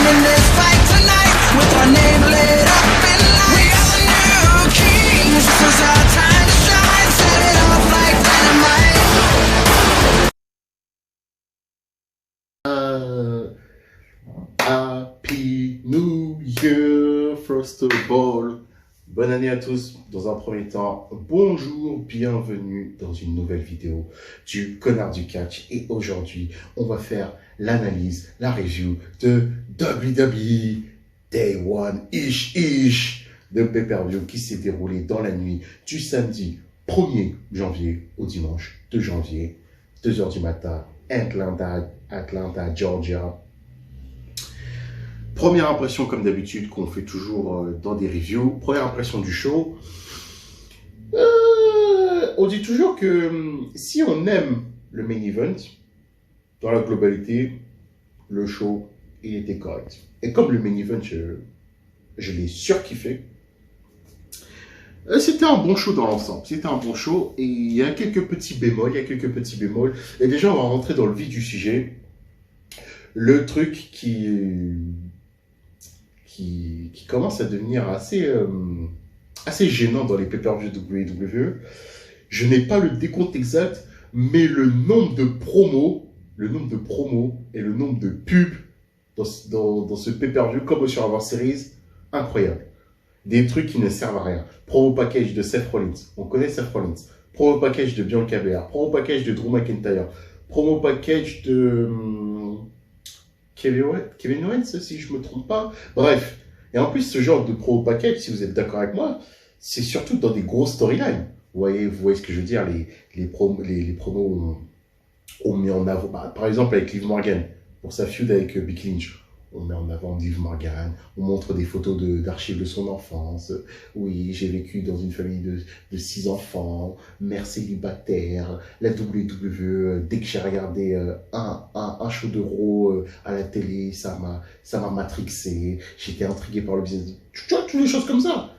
winning this fight tonight with our name lit up in lights. We are the new kings. This is our time to shine. Set it off like dynamite. Happy New Year, first of all. Bonne année à tous. Dans un premier temps, bonjour, bienvenue dans une nouvelle vidéo du Connard du Catch. Et aujourd'hui, on va faire l'analyse, la review de WWE Day One Ish de pay-per-view qui s'est déroulé dans la nuit du samedi 1er janvier au dimanche 2 janvier, 2h du matin, Atlanta, Georgia. Première impression, comme d'habitude, qu'on fait toujours dans des reviews. Première impression du show. On dit toujours que si on aime le main event, dans la globalité, le show, il était correct. Et comme le main event, je l'ai surkiffé, c'était un bon show dans l'ensemble. C'était un bon show. Et il y a quelques petits bémols. Et déjà, on va rentrer dans le vif du sujet. Le truc qui commence à devenir assez gênant dans les pay-per-views de WWE. Je n'ai pas le décompte exact, mais le nombre de promos et le nombre de pubs dans ce pay-per-view comme au Survivor Series, incroyable. Des trucs qui ne servent à rien. Promo package de Seth Rollins, on connaît Seth Rollins. Promo package de Bianca Belair, promo package de Drew McIntyre, promo package de Kevin Owens, si je ne me trompe pas. Bref. Et en plus, ce genre de promo package, si vous êtes d'accord avec moi, c'est surtout dans des grosses storylines. Vous voyez ce que je veux dire, les promos ont mis en avant, par exemple avec Liv Morgan, pour sa feud avec Becky Lynch. On met en avant Liv Morgan, on montre des photos d'archives de son enfance. Oui, j'ai vécu dans une famille de 6 enfants, mère célibataire, la WWE, dès que j'ai regardé un show de Raw à la télé, ça m'a matrixé, j'étais intrigué par le business. Tu vois, toutes les choses comme ça.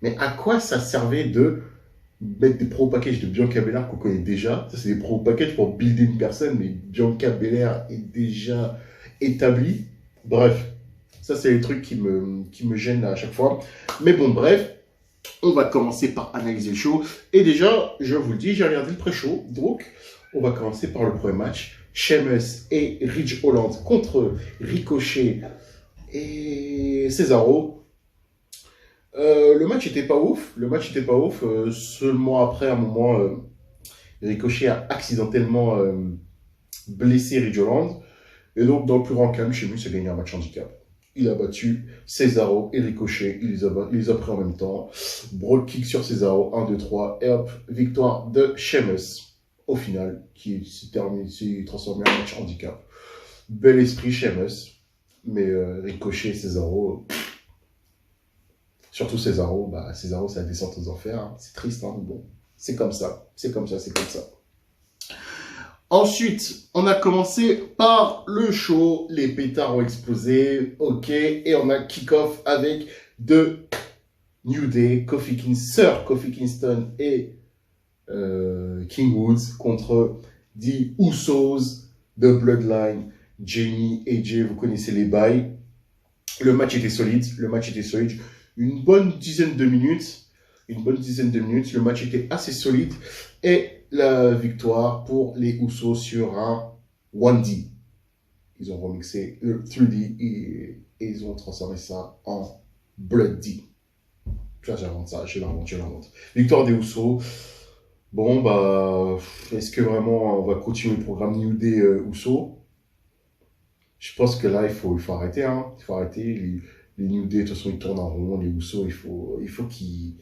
Mais à quoi ça servait de mettre des pro packages de Bianca Belair qu'on connaît déjà? Ça, c'est des pro packages pour builder une personne, mais Bianca Belair est déjà établie. Bref, ça c'est les trucs qui me gênent à chaque fois. Mais bon, bref, on va commencer par analyser le show. Et déjà, je vous le dis, j'ai regardé le pré-show. Donc, on va commencer par le premier match. Sheamus et Ridge Holland contre Ricochet et Cesaro. Le match était pas ouf. Seulement après un moment, Ricochet a accidentellement blessé Ridge Holland. Et donc, dans le plus grand calme, Sheamus a gagné un match handicap. Il a battu Cesaro et Ricochet. Il les a pris en même temps. Broad kick sur Cesaro. 1, 2, 3. Et hop, victoire de Sheamus. Au final, qui s'est transformé en match handicap. Bel esprit Sheamus. Mais Ricochet et Cesaro... Surtout Cesaro. Cesaro, c'est la descente aux enfers. Hein. C'est triste, hein. Bon, c'est comme ça. Ensuite, on a commencé par le show, les pétards ont explosé, ok, et on a kick-off avec The New Day, Sir Kofi Kingston et King Woods contre The Usos, The Bloodline, Jamie, AJ, vous connaissez les bails. Le match était solide, une bonne dizaine de minutes, le match était assez solide, et la victoire pour les Usos sur un 1D. Ils ont remixé le 3D et ils ont transformé ça en Blood D. Je l'invente. Victoire des Usos. Bon, est-ce que vraiment on va continuer le programme New Day Usos? Je pense que là, il faut arrêter. Hein. Il faut arrêter. Les New Day, de toute façon, ils tournent en rond. Les Usos, il faut qu'ils...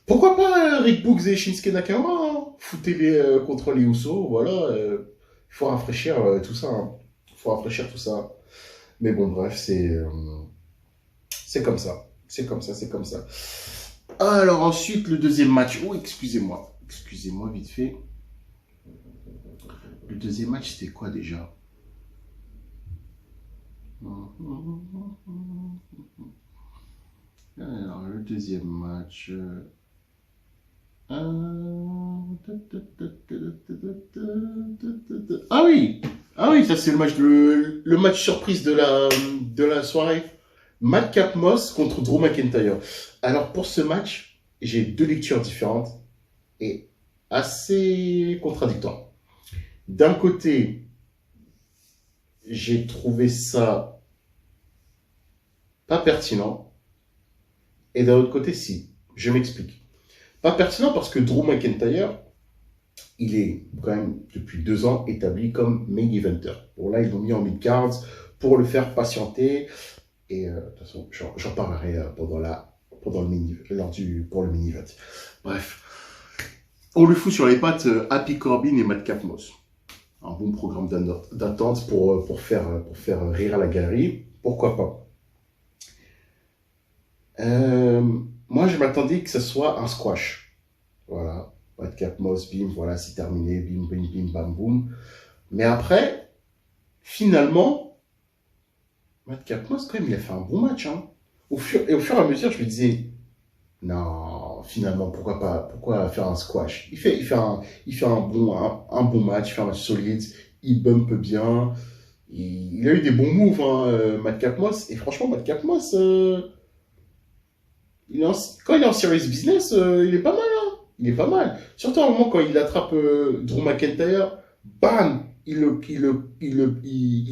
Pourquoi pas Rick Books et Shinsuke Nakamura, hein. Foutez-les contre les Usos, voilà. Il faut rafraîchir tout ça. Hein. Mais bon, bref, c'est comme ça. Alors ensuite, le deuxième match. Oh, excusez-moi vite fait. Le deuxième match, c'était quoi déjà? Alors, le deuxième match... Ah oui, Ah oui, ça c'est le match surprise de la soirée. Madcap Moss contre Drew McIntyre. Alors pour ce match, j'ai deux lectures différentes et assez contradictoires. D'un côté, j'ai trouvé ça pas pertinent et d'un autre côté, si. Je m'explique. Pas pertinent parce que Drew McIntyre, il est quand même depuis 2 ans établi comme main eventer. Bon là, ils l'ont mis en mid-cards pour le faire patienter. Et de toute façon, j'en parlerai pendant le mini, pour le mini-event. Bref, on le fout sur les pattes Happy Corbin et Madcap Moss. Un bon programme d'attente pour faire rire à la galerie. Pourquoi pas. Moi, je m'attendais que ce soit un squash. Voilà. Madcap Moss, bim, voilà, c'est terminé. Bim, bim, bim, bam, boum. Mais après, finalement, Madcap Moss, quand même, il a fait un bon match. Hein. Au fur et à mesure, je me disais, non, finalement, pourquoi pas, pourquoi faire un squash? Il fait un bon match, il fait un match solide, il bump bien, il a eu des bons moves, hein, Madcap Moss, et franchement, Madcap Moss, quand il est en serious business, il est pas mal, hein, il est pas mal. Surtout à un moment quand il attrape Drew McIntyre, bam, il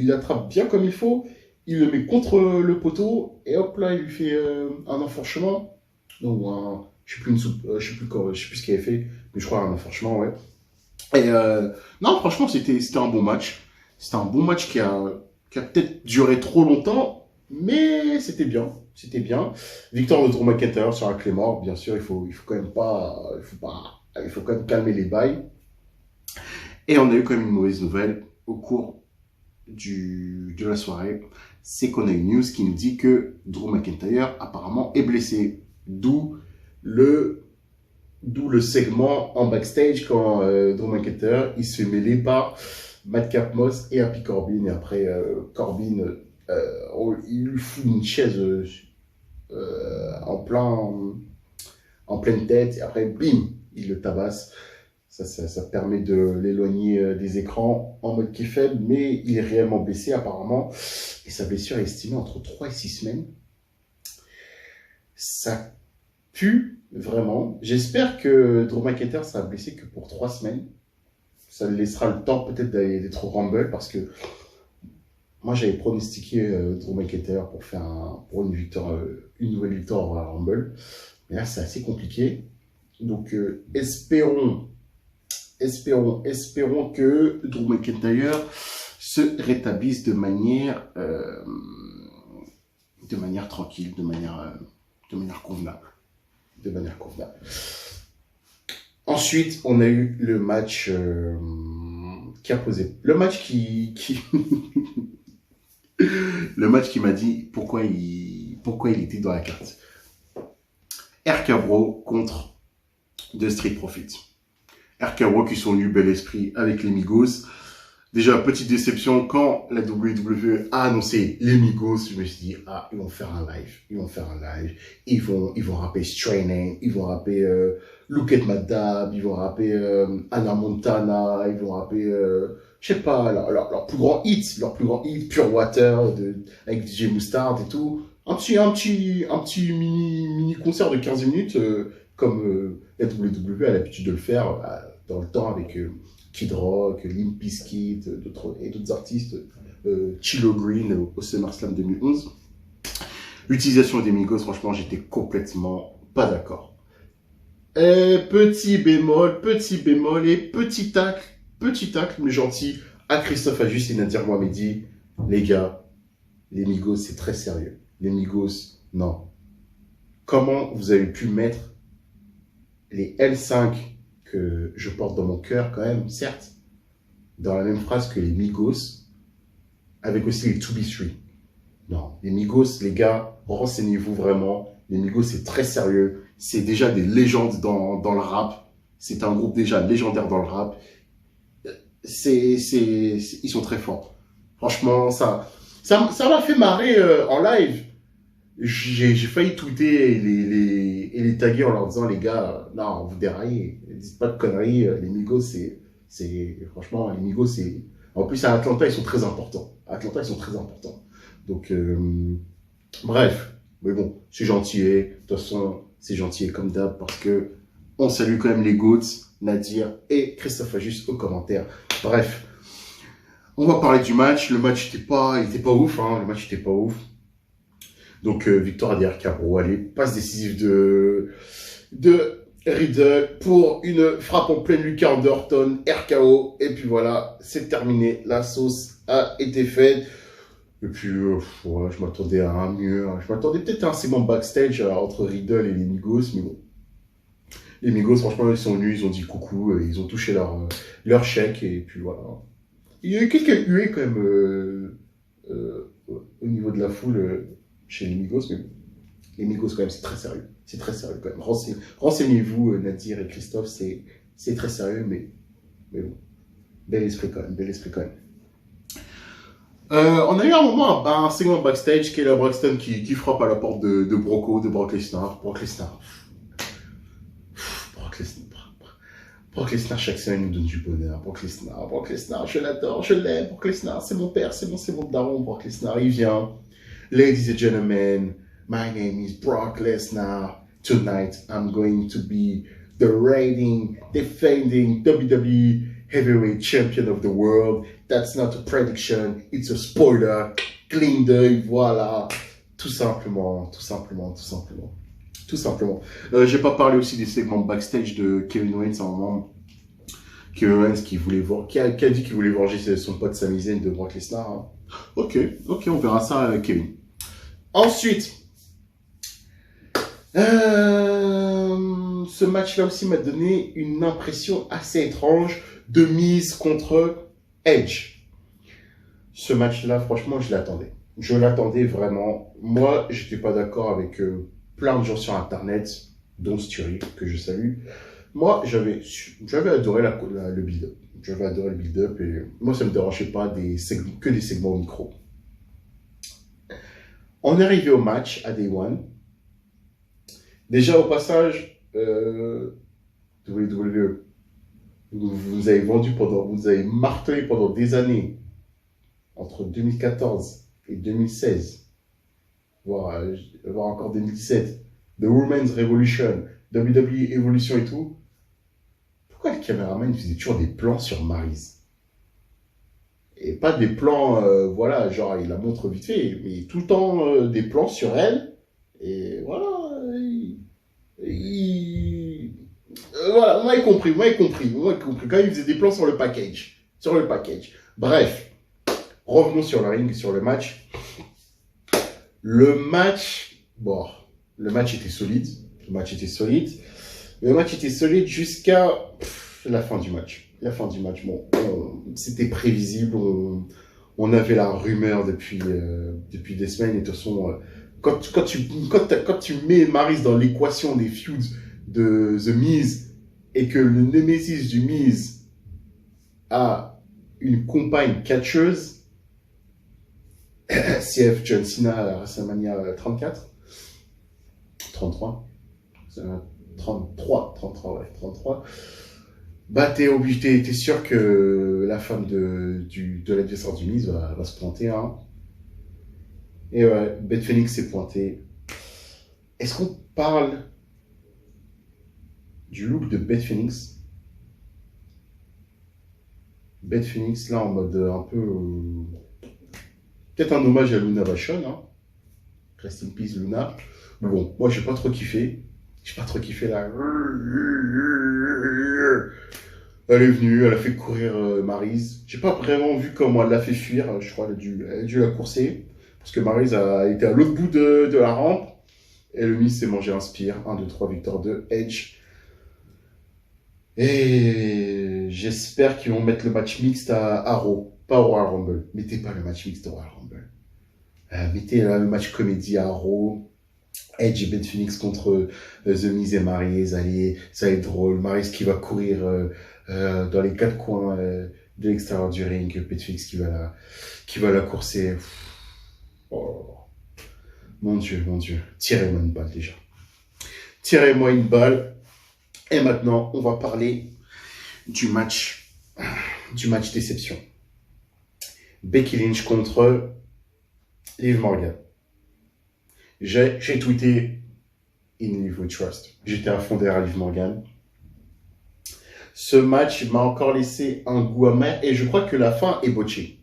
l'attrape bien comme il faut, il le met contre le poteau, et hop là, il lui fait un enfourchement. Donc, je sais plus je sais plus ce qu'il avait fait, mais je crois un enfourchement, ouais. Et non, franchement, c'était un bon match. C'était un bon match qui a peut-être duré trop longtemps, mais c'était bien. C'était bien. Victoire de Drew McIntyre sur un Claymore, bien sûr, il faut quand même pas, il faut quand même calmer les bails. Et on a eu quand même une mauvaise nouvelle au cours de la soirée. C'est qu'on a une news qui nous dit que Drew McIntyre apparemment est blessé. D'où le segment en backstage quand Drew McIntyre il se fait mêler par Madcap Moss et Happy Corbin. Et après, Corbin, il lui fout une chaise en pleine tête. Et après, bim, il le tabasse. Ça permet de l'éloigner des écrans en mode qui est faible, mais il est réellement blessé apparemment. Et sa blessure est estimée entre 3 et 6 semaines. Ça pue vraiment. J'espère que Drew McIntyre sera blessé que pour 3 semaines. Ça lui laissera le temps peut-être d'être au Rumble parce que moi j'avais pronostiqué Drew McIntyre pour une nouvelle victoire au Rumble. Mais là c'est assez compliqué. Donc espérons que Drew McIntyre se rétablisse de manière tranquille, de manière convenable. Ensuite, on a eu le match qui a posé. Le match qui le match qui m'a dit pourquoi il était dans la carte. RK Bro contre The Street Profits. RK Bro qui sont venus bel esprit avec les Migos. Déjà, petite déception, quand la WWE a annoncé les Migos, je me suis dit, ils vont faire un live. Ils vont rapper Straining, ils vont rapper Look at My Dab, ils vont rapper Anna Montana, ils vont rapper, je sais pas, leur plus grand hit, Pure Water, avec DJ Mustard et tout. Un petit mini concert de 15 minutes, comme la WWE a l'habitude de le faire dans le temps avec Kid Rock, Limp Bizkit, d'autres artistes, Chilo Green au SummerSlam 2011. L'utilisation des Migos, franchement, j'étais complètement pas d'accord. Petit bémol et petit tacle, mais gentil, à Christophe Ajus et Nadir Mohamedi. Les gars, les Migos, c'est très sérieux. Les Migos, non. Comment vous avez pu mettre les L5 que je porte dans mon cœur quand même, certes, dans la même phrase que les Migos, avec aussi les 2B3. Non, les Migos, les gars, renseignez-vous vraiment. Les Migos, c'est très sérieux. C'est déjà des légendes dans le rap. C'est un groupe déjà légendaire dans le rap. Ils sont très forts. Franchement, ça m'a fait marrer en live. J'ai failli tweeter et les taguer en leur disant, les gars, non, vous déraillez, dites pas de conneries, les Migos, franchement, les Migos, En plus, à Atlanta, ils sont très importants. Donc, bref. Mais bon, c'est gentil. De toute façon, c'est gentil comme d'hab parce que on salue quand même les GOATs, Nadir et Christophe Ajus aux commentaires. Bref. On va parler du match. Le match était pas ouf, hein. Le match était pas ouf. Donc, victoire derrière Cabro. Allez, passe décisive de Riddle pour une frappe en pleine lucarne d'Orton, RKO. Et puis voilà, c'est terminé. La sauce a été faite. Et puis, ouais, je m'attendais à un mieux. Je m'attendais peut-être à un segment backstage entre Riddle et les Migos, mais bon. Les Migos, franchement, ils sont venus, ils ont dit coucou, ils ont touché leur chèque, et puis voilà. Il y a eu quelques huées quand même au niveau de la foule chez les Migos, mais bon. Les Migos, quand même, c'est très sérieux. C'est très sérieux quand même. Renseignez-vous, Nadir et Christophe, c'est très sérieux, mais bon. Bel esprit quand même. On a eu un moment, un segment backstage, Kayla Braxton qui frappe à la porte de Brock Lesnar. Brock Lesnar, chaque semaine nous donne du bonheur. Brock Lesnar, je l'adore, je l'aime. Brock Lesnar, c'est mon père, c'est mon daron. Brock Lesnar, il vient. Ladies and gentlemen, my name is Brock Lesnar. Tonight, I'm going to be the reigning, defending WWE Heavyweight Champion of the World. That's not a prediction, it's a spoiler. Clin d'œil, voilà. Tout simplement. J'ai pas parlé aussi des segments backstage de Kevin Owens à un moment. Kevin Owens qui a dit qu'il voulait venger son pote Sami Zayn de Brock Lesnar. Hein. Ok, on verra ça, Kevin. Ensuite, ce match-là aussi m'a donné une impression assez étrange de mise contre Edge. Ce match-là, franchement, je l'attendais. Je l'attendais vraiment. Moi, j'étais pas d'accord avec plein de gens sur Internet, dont Sturi, que je salue. Moi, j'avais adoré le build-up. J'avais adoré le build-up et moi, ça me dérangeait pas que des segments micro. On est arrivé au match à Day One. Déjà, au passage, WWE, vous avez vous avez martelé pendant des années, entre 2014 et 2016, voire encore 2017, The Women's Revolution, WWE Evolution et tout. Pourquoi le caméraman faisait toujours des plans sur Maryse? Et pas des plans, voilà, genre il la montre vite fait, mais tout le temps des plans sur elle. Et voilà, voilà, vous m'avez compris. Quand il faisait des plans sur le package. Bref, revenons sur le ring, sur le match. Le match était solide. Le match était solide jusqu'à la fin du match. Bon, c'était prévisible. On avait la rumeur depuis des semaines. Et de toute façon, quand tu mets Maryse dans l'équation des feuds de The Miz et que le Nemesis du Miz a une compagne catcheuse, CF John Cena à WrestleMania 33, bah t'es sûr que la femme de l'adversaire du Miz va se pointer, hein. Et ouais, Beth Phoenix s'est pointée. Est-ce qu'on parle du look de Beth Phoenix? Beth Phoenix, là, en mode un peu... peut-être un hommage à Luna Vachon, hein. Rest in peace, Luna. Mais bon, moi, j'ai pas trop kiffé là. Elle est venue, elle a fait courir Maryse. J'ai pas vraiment vu comment elle l'a fait fuir. Je crois qu'elle a dû la courser. Parce que Maryse a été à l'autre bout de la rampe. Et le Miz s'est mangé un spear. 1, 2, 3, victoire de Edge. Et j'espère qu'ils vont mettre le match mixte à Raw. Pas au Royal Rumble. Mettez pas le match mixte au Royal Rumble. Mettez le match comédie à Raw. Edge et Beth Phoenix contre The Miz et Maryse. Allez, ça va être drôle. Maryse qui va courir dans les 4 coins de l'extérieur du ring. Beth Phoenix qui va la courser. Oh, mon Dieu. Tirez-moi une balle déjà. Tirez-moi une balle. Et maintenant, on va parler du match déception. Becky Lynch contre Liv Morgan. J'ai tweeté In Liv We Trust. J'étais à fond derrière Liv Morgan. Ce match m'a encore laissé un goût amer et je crois que la fin est botchée.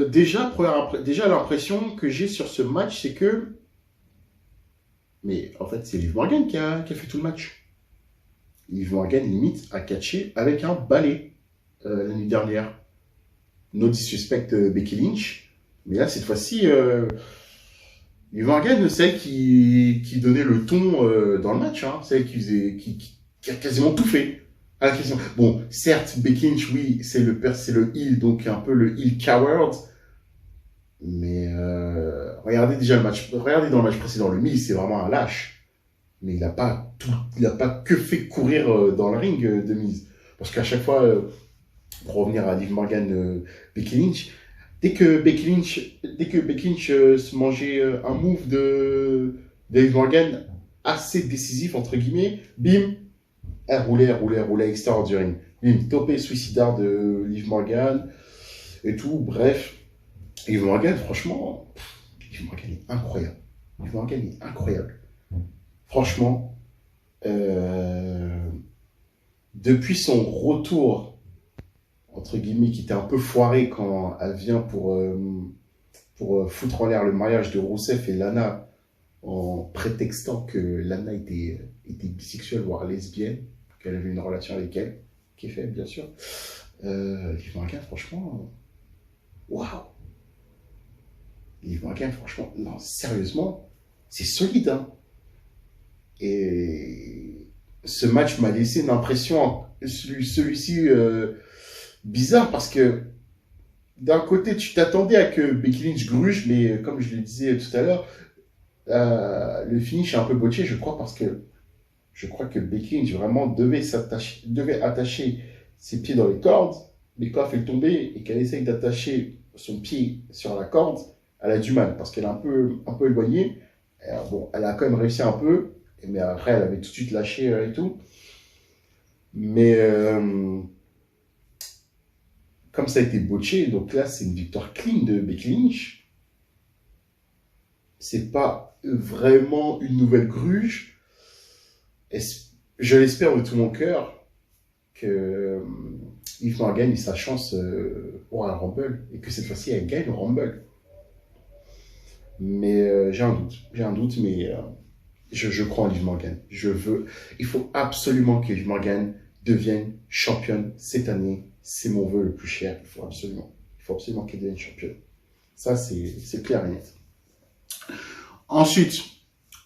Déjà l'impression que j'ai sur ce match, c'est que... Mais en fait, c'est Liv Morgan qui a fait tout le match. Liv Morgan, limite, a catché avec un balai la nuit dernière. No disrespect Becky Lynch. Mais là, cette fois-ci, Liv Morgan, celle qui donnait le ton dans le match. Hein, celle qui a quasiment tout fait. Bon, certes, Becky Lynch, oui, c'est le heel, donc un peu le heel coward. Mais regardez déjà le match. Regardez dans le match précédent, le Miz, c'est vraiment un lâche. Mais il n'a pas que fait courir dans le ring de Miz. Parce qu'à chaque fois, pour revenir à Liv Morgan, Becky Lynch, dès que Becky Lynch se mangeait un move de Liv Morgan assez décisif, entre guillemets, bim, elle roulait extérieur du ring. Bim, topé suicidaire de Liv Morgan et tout, bref. Liv Morgan, franchement, Liv Morgan est incroyable. Franchement, depuis son retour, entre guillemets, qui était un peu foiré quand elle vient pour foutre en l'air le mariage de Rousseff et Lana, en prétextant que Lana était bisexuelle, voire lesbienne, qu'elle avait une relation avec elle, qui est faite, bien sûr. Liv Morgan, franchement, waouh! Liv Morgan, franchement, non, sérieusement, c'est solide, hein. Et ce match m'a laissé une impression, celui-ci, bizarre, parce que d'un côté, tu t'attendais à que Becky Lynch gruge, mais comme je le disais tout à l'heure, le finish est un peu botché, je crois, parce que je crois que Becky Lynch vraiment devait attacher ses pieds dans les cordes, mais quand elle fait le tomber et qu'elle essaye d'attacher son pied sur la corde, elle a du mal, parce qu'elle est un peu éloignée. Bon, elle a quand même réussi un peu, mais après, elle avait tout de suite lâché et tout. Mais comme ça a été botché, donc là, c'est une victoire clean de Becky Lynch. C'est pas vraiment une nouvelle gruge. Je l'espère de tout mon cœur que Liv Morgan ait sa chance pour un Rumble et que cette fois-ci, elle gagne le Rumble. Mais j'ai un doute, mais je crois en Liv Morgan. Il faut absolument que Liv Morgan devienne championne cette année. C'est mon vœu le plus cher. Il faut absolument qu'elle devienne championne. Ça, c'est clair et net. Ensuite,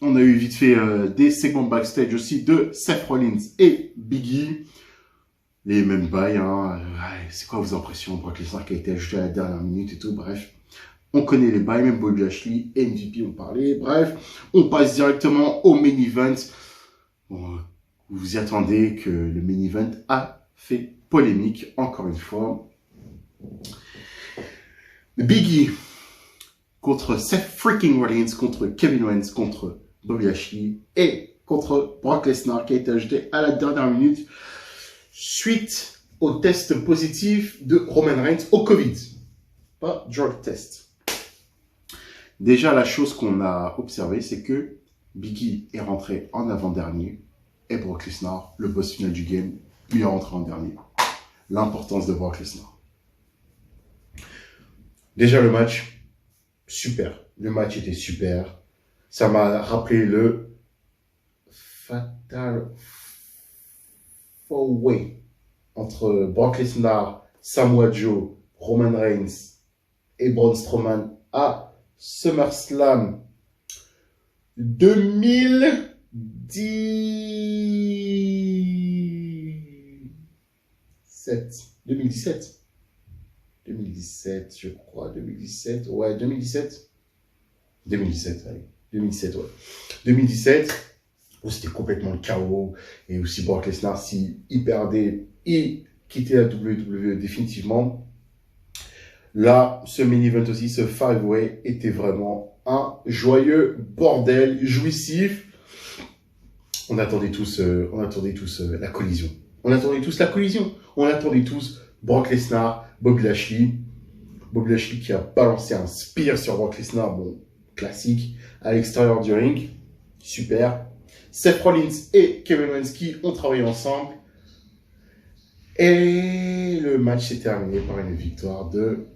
on a eu vite fait des segments backstage aussi de Seth Rollins et Big E. Les mêmes bails, hein. C'est quoi vos impressions? Brock Lesnar qui a été ajouté à la dernière minute et tout, bref. On connaît les bails, même Bobby Lashley et MVP ont parlé. Bref, on passe directement au main event. Bon, vous vous y attendez que le main event a fait polémique, encore une fois. Big E contre Seth freaking Rollins, contre Kevin Owens, contre Bobby Lashley et contre Brock Lesnar qui a été ajouté à la dernière minute suite au test positif de Roman Reigns au Covid. Pas drug test. Déjà, la chose qu'on a observée, c'est que Big E est rentré en avant-dernier et Brock Lesnar, le boss final du game, lui est rentré en dernier. L'importance de Brock Lesnar. Déjà, le match, super. Le match était super. Ça m'a rappelé le Fatal 4-Way entre Brock Lesnar, Samoa Joe, Roman Reigns et Braun Strowman à SummerSlam 2017, je crois, 2017, ouais, 2017, allez, 2017, ouais. 2017, où c'était complètement le chaos, et aussi Brock Lesnar, s'il perdait et quittait la WWE définitivement. Là, ce main event aussi, ce five-way, était vraiment un joyeux bordel, jouissif. On attendait tous la collision. On attendait tous Brock Lesnar, Bobby Lashley. Bobby Lashley qui a balancé un spear sur Brock Lesnar, bon, classique, à l'extérieur du ring. Super. Seth Rollins et Kevin Owens qui ont travaillé ensemble. Et le match s'est terminé par une victoire de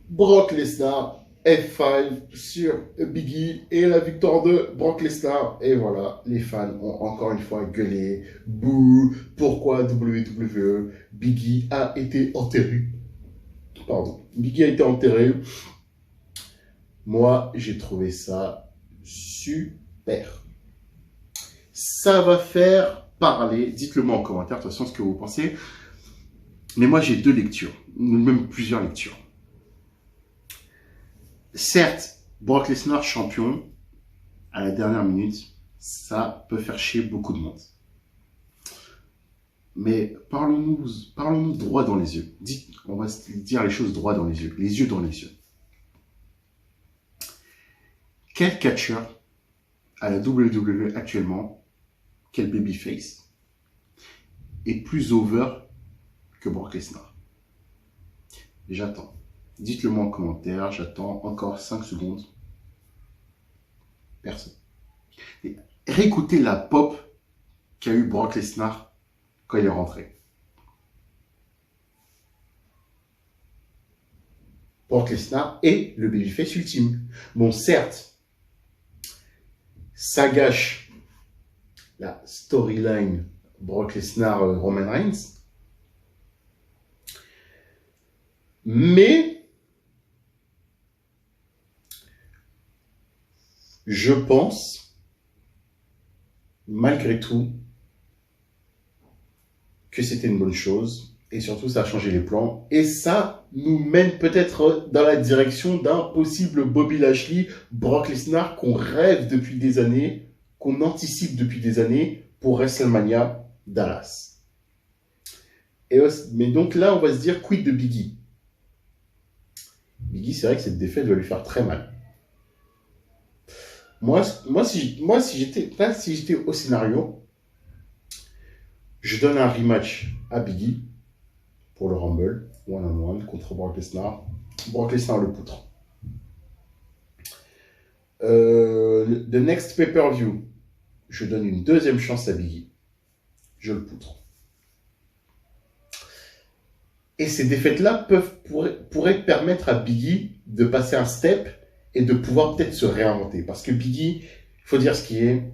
Brock Lesnar, F5 sur Biggie et la victoire de Brock Lesnar. Et voilà, les fans ont encore une fois gueulé. Bouh, pourquoi WWE? Biggie a été enterré. Pardon, Biggie a été enterré. Moi, j'ai trouvé ça super. Ça va faire parler. Dites-le moi en commentaire, de toute façon, ce que vous pensez. Mais moi, j'ai deux lectures, même plusieurs lectures. Certes, Brock Lesnar champion, à la dernière minute, ça peut faire chier beaucoup de monde. Mais parlons-nous droit dans les yeux. On va se dire les choses droit dans les yeux dans les yeux. Quel catcheur à la WWE actuellement, quel babyface, est plus over que Brock Lesnar? J'attends. Dites-le moi en commentaire, j'attends encore 5 secondes. Personne. Et réécoutez la pop qu'a eu Brock Lesnar quand il est rentré. Brock Lesnar est le babyface ultime. Bon, certes, ça gâche la storyline Brock Lesnar-Roman Reigns. Mais je pense, malgré tout, que c'était une bonne chose. Et surtout, ça a changé les plans. Et ça nous mène peut-être dans la direction d'un possible Bobby Lashley, Brock Lesnar qu'on rêve depuis des années, qu'on anticipe depuis des années pour WrestleMania Dallas. Mais donc là, on va se dire quid de Biggie. Biggie, c'est vrai que cette défaite va lui faire très mal. Moi, si j'étais au scénario, je donne un rematch à Biggie pour le Rumble, one-on-one, contre Brock Lesnar. Brock Lesnar le poutre. The next pay-per-view, je donne une deuxième chance à Biggie. Je le poutre. Et ces défaites-là pourraient permettre à Biggie de passer un step et de pouvoir peut-être se réinventer. Parce que Biggie, il faut dire ce qui est,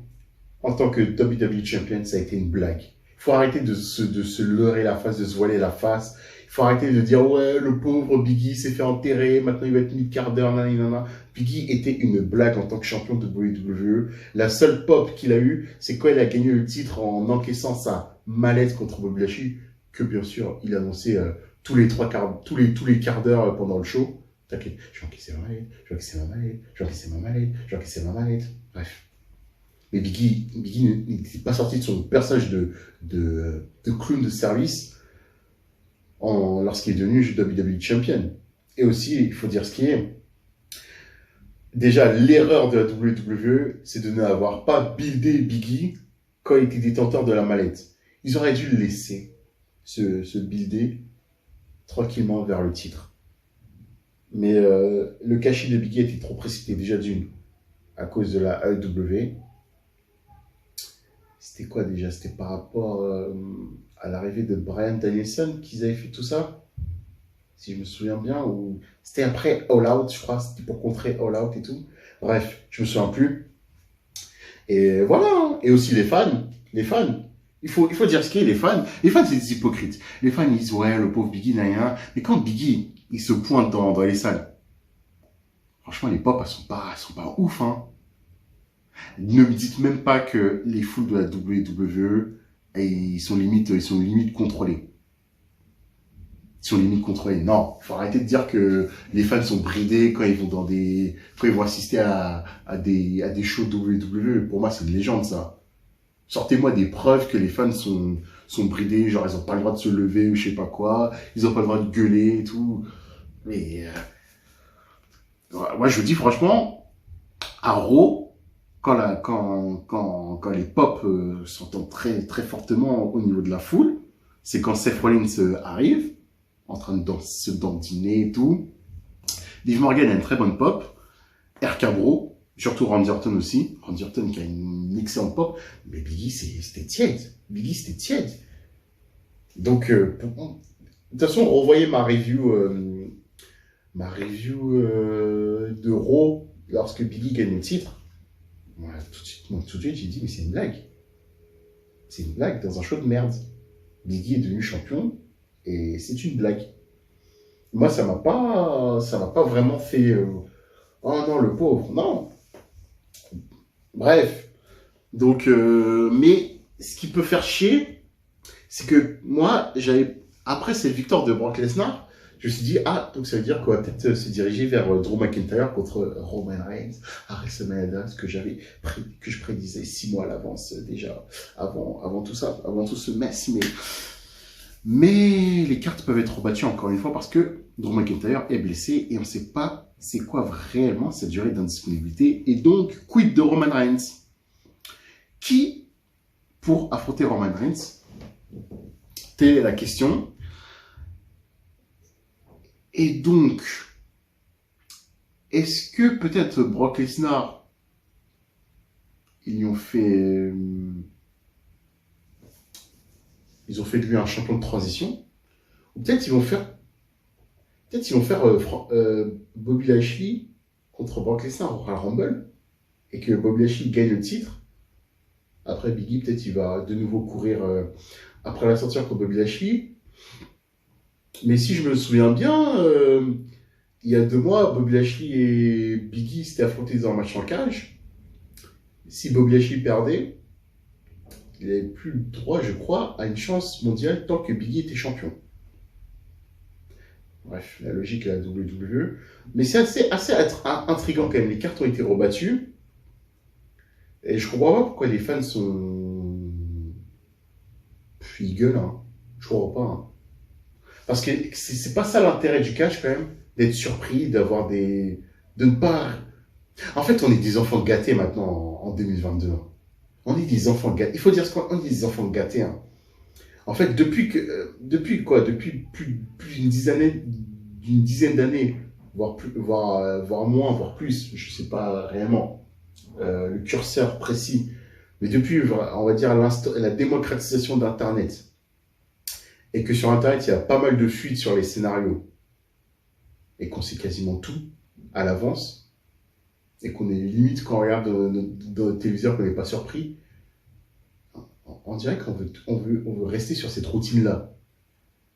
en tant que WWE Champion, ça a été une blague. Il faut arrêter de se leurrer la face, de se voiler la face. Il faut arrêter de dire, ouais, le pauvre Biggie s'est fait enterrer, maintenant il va être mid-carder, nanana. Biggie était une blague en tant que champion de WWE. La seule pop qu'il a eue, c'est quand il a gagné le titre en encaissant sa mallette contre Bobby Lashley, que bien sûr, il annonçait tous les quarts d'heure pendant le show. T'inquiète, je vais encaisser ma mallette, je vais encaisser ma mallette, je vais encaisser ma mallette, je vais encaisser ma mallette. Bref. Mais Biggie n'était pas sorti de son personnage de clown de service lorsqu'il est devenu WWE Champion. Et aussi, il faut dire ce qui est. Déjà, l'erreur de la WWE, c'est de n'avoir pas buildé Biggie quand il était détenteur de la mallette. Ils auraient dû le laisser se builder tranquillement vers le titre. Mais le cachet de Biggie était trop précipité déjà d'une, à cause de la AEW. C'était quoi déjà? C'était par rapport à l'arrivée de Bryan Danielson qu'ils avaient fait tout ça? Si je me souviens bien, ou c'était après All Out, je crois, c'était pour contrer All Out et tout. Bref, je me souviens plus. Et voilà, et aussi les fans. Il faut dire ce qu'il y a, les fans, c'est des hypocrites. Les fans, ils disent, ouais, le pauvre Biggie n'a rien. Mais quand Biggie, il se pointe dans les salles, franchement, les pop, elles sont pas ouf, hein. Ne me dites même pas que les foules de la WWE, ils sont limite contrôlés. Ils sont limite contrôlés. Non, il faut arrêter de dire que les fans sont bridés quand ils vont assister à des shows WWE. Pour moi, c'est une légende, ça. Sortez-moi des preuves que les fans sont bridés, genre ils ont pas le droit de se lever ou je sais pas quoi, ils ont pas le droit de gueuler et tout. Mais moi je vous dis franchement, à Raw, quand les pop s'entendent très très fortement au niveau de la foule, c'est quand Seth Rollins arrive, en train de se dandiner et tout. Liv Morgan a une très bonne pop. RK Bro, surtout Randy Orton aussi. Randy Orton qui a une excellente pop. Mais Biggie, c'était tiède. Biggie, c'était tiède. Donc, de toute façon, revoyez ma review de Raw lorsque Biggie gagne le titre. Voilà, tout de suite, j'ai dit, mais c'est une blague. C'est une blague dans un show de merde. Biggie est devenu champion et c'est une blague. Moi, ça m'a pas vraiment fait. Oh non, le pauvre, non. Bref. Donc, mais ce qui peut faire chier, c'est que moi, après cette victoire de Brock Lesnar, je me suis dit, ah, donc ça veut dire qu'on va peut-être se diriger vers Drew McIntyre contre Roman Reigns à WrestleMania, ce que je prédisais 6 mois à l'avance déjà, avant tout ça, avant tout ce mess. Mais les cartes peuvent être rebattues encore une fois parce que Drew McIntyre est blessé et on ne sait pas c'est quoi réellement cette durée d'indisponibilité. Et donc, quid de Roman Reigns? Qui pour affronter Roman Reigns? Telle est la question. Et donc, est-ce que peut-être Brock Lesnar, ils ont fait de lui un champion de transition? Ou peut-être ils vont faire Bobby Lashley contre Brock Lesnar au Royal Rumble et que Bobby Lashley gagne le titre. Après Biggie, peut-être il va de nouveau courir après la sortie contre Bobby Lashley. Mais si je me souviens bien, il y a 2 mois, Bobby Lashley et Biggie s'étaient affrontés dans un match en cage. Si Bobby Lashley perdait, il n'avait plus le droit, je crois, à une chance mondiale tant que Biggie était champion. Bref, la logique est la WWE. Mais c'est assez intriguant quand même. Les cartes ont été rebattues. Et je comprends pas pourquoi les fans sont... Ils gueulent, hein. Je comprends pas, hein. Parce que c'est pas ça l'intérêt du catch quand même, d'être surpris, de ne pas... En fait, on est des enfants gâtés maintenant en 2022. On est des enfants gâtés. Il faut dire ce qu'on est, des enfants gâtés. Hein. En fait, depuis plus d'une dizaine d'années, voire moins, voire plus, je sais pas réellement le curseur précis, mais depuis, on va dire, la démocratisation d'Internet, et que sur Internet, il y a pas mal de fuites sur les scénarios, et qu'on sait quasiment tout à l'avance, et qu'on est limite quand on regarde dans le téléviseur qu'on n'est pas surpris, on dirait qu'on veut rester sur cette routine-là.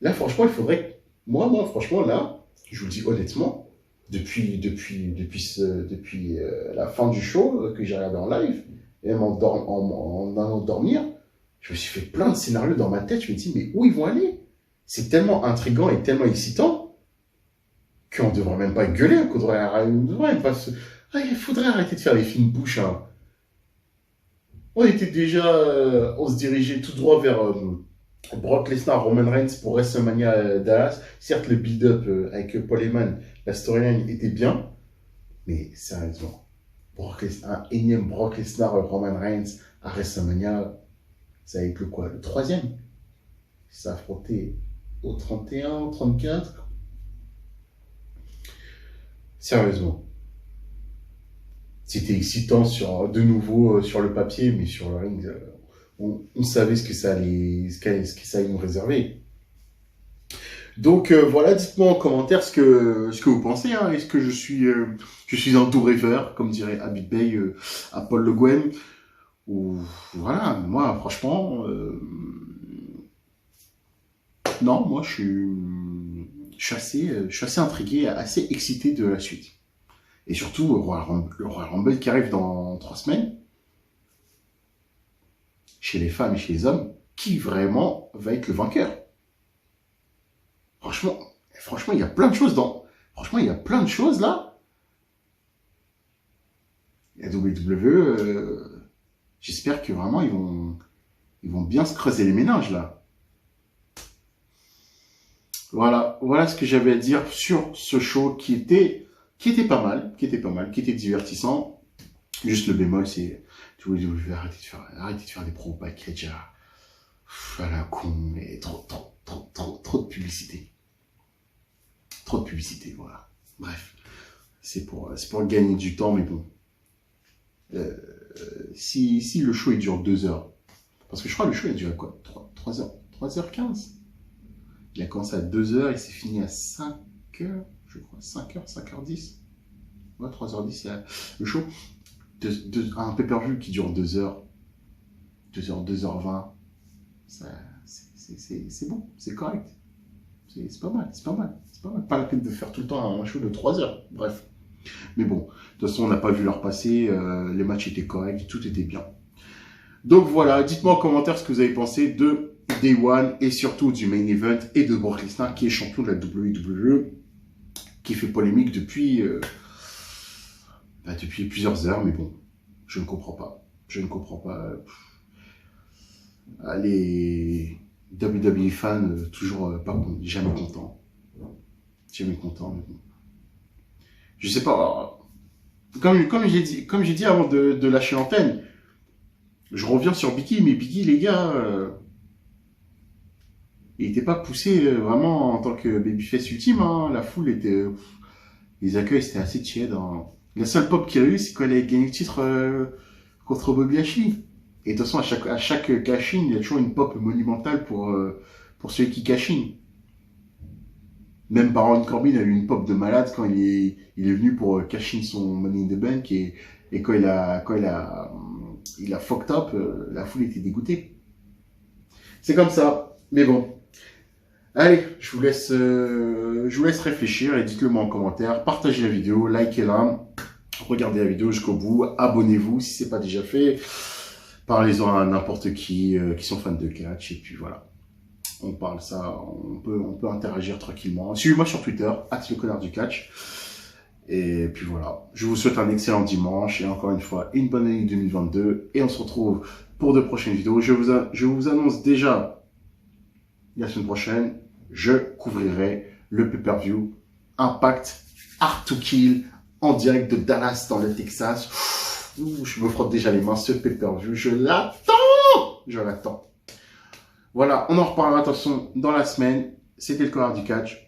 Là, franchement, il faudrait... Moi, franchement, là, je vous le dis honnêtement, depuis la fin du show que j'ai regardé en live, et même en allant dormir, je me suis fait plein de scénarios dans ma tête. Je me dis, mais où ils vont aller? C'est tellement intriguant et tellement excitant qu'on ne devrait même pas gueuler, qu'on ne devrait même pas se... Ah, il faudrait arrêter de faire les films bouches. Hein. On était déjà... on se dirigeait tout droit vers Brock Lesnar, Roman Reigns pour WrestleMania Dallas. Certes, le build-up avec Paul Heyman, la storyline était bien, mais sérieusement, un énième Brock Lesnar, Roman Reigns à WrestleMania, ça va être le quoi? Le 3e? Ça a affronté au 31, au 34. Sérieusement. C'était excitant de nouveau sur le papier, mais sur le ring, on savait ce que ça allait nous réserver. Donc voilà, dites-moi en commentaire ce que vous pensez. Hein. Est-ce que je suis un doux rêveur, comme dirait Habib Bey à Paul Le Guen? Ou voilà, moi franchement, non, moi je suis assez intrigué, assez excité de la suite. Et surtout, le Royal Rumble qui arrive dans 3 semaines, chez les femmes et chez les hommes, qui vraiment va être le vainqueur? Franchement, il y a plein de choses Franchement, il y a plein de choses là. La WWE, j'espère que vraiment ils vont bien se creuser les méninges là. Voilà ce que j'avais à dire sur ce show qui était pas mal, qui était divertissant. Juste le bémol, c'est arrêtez de faire des pro package À la con, mais trop de publicité. Trop de publicité, voilà. Bref, c'est pour gagner du temps, mais bon. Si le show il dure 2 heures, parce que je crois que le show il a duré quoi, 3 heures, 3h15. Il a commencé à 2 heures, il s'est fini à 5 heures, je crois, 5h10. Ouais, 3h10, il y a le show. Un pay-per-view qui dure 2 heures, 2h20, c'est bon, c'est correct. C'est pas mal, c'est pas mal. C'est pas mal. Pas la peine de faire tout le temps un show de 3 heures. Bref. Mais bon, de toute façon, on n'a pas vu leur passer. Les matchs étaient corrects, tout était bien. Donc voilà, dites-moi en commentaire ce que vous avez pensé de Day One et surtout du main event et de Brock Lesnar qui est champion de la WWE, qui fait polémique depuis plusieurs heures. Mais bon, je ne comprends pas. Je ne comprends pas. Les WWE fans, toujours pas jamais contents. Jamais contents, mais bon. Je sais pas. Comme j'ai dit avant de lâcher l'antenne, je reviens sur Biggie, mais Biggie, les gars, il n'était pas poussé vraiment en tant que babyface ultime. Hein. La foule était. Les accueils, c'était assez tiède. Hein. La seule pop qu'il a eu, c'est quand il a gagné le titre contre Bobby Lashley. Et de toute façon, à chaque cash-in, il y a toujours une pop monumentale pour celui qui cash-in. Même Baron Corbin a eu une pop de malade quand il est venu pour cash-in son Money in the Bank et quand il a fucked up, la foule était dégoûtée. C'est comme ça. Mais bon. Allez, je vous laisse réfléchir et dites-le moi en commentaire. Partagez la vidéo, likez-la, regardez la vidéo jusqu'au bout, abonnez-vous si c'est pas déjà fait. Parlez-en à n'importe qui sont fans de catch, et puis voilà. On parle ça, on peut interagir tranquillement. Suivez-moi sur Twitter, @leconnardducatch. Et puis voilà. Je vous souhaite un excellent dimanche, et encore une fois, une bonne année 2022, et on se retrouve pour de prochaines vidéos. Je vous annonce déjà, la semaine prochaine, je couvrirai le pay-per-view Impact Hard to Kill, en direct de Dallas, dans le Texas. Je me frotte déjà les mains, ce pay-per-view, je l'attends. Voilà, on en reparlera attention dans la semaine. C'était le Connard du Catch.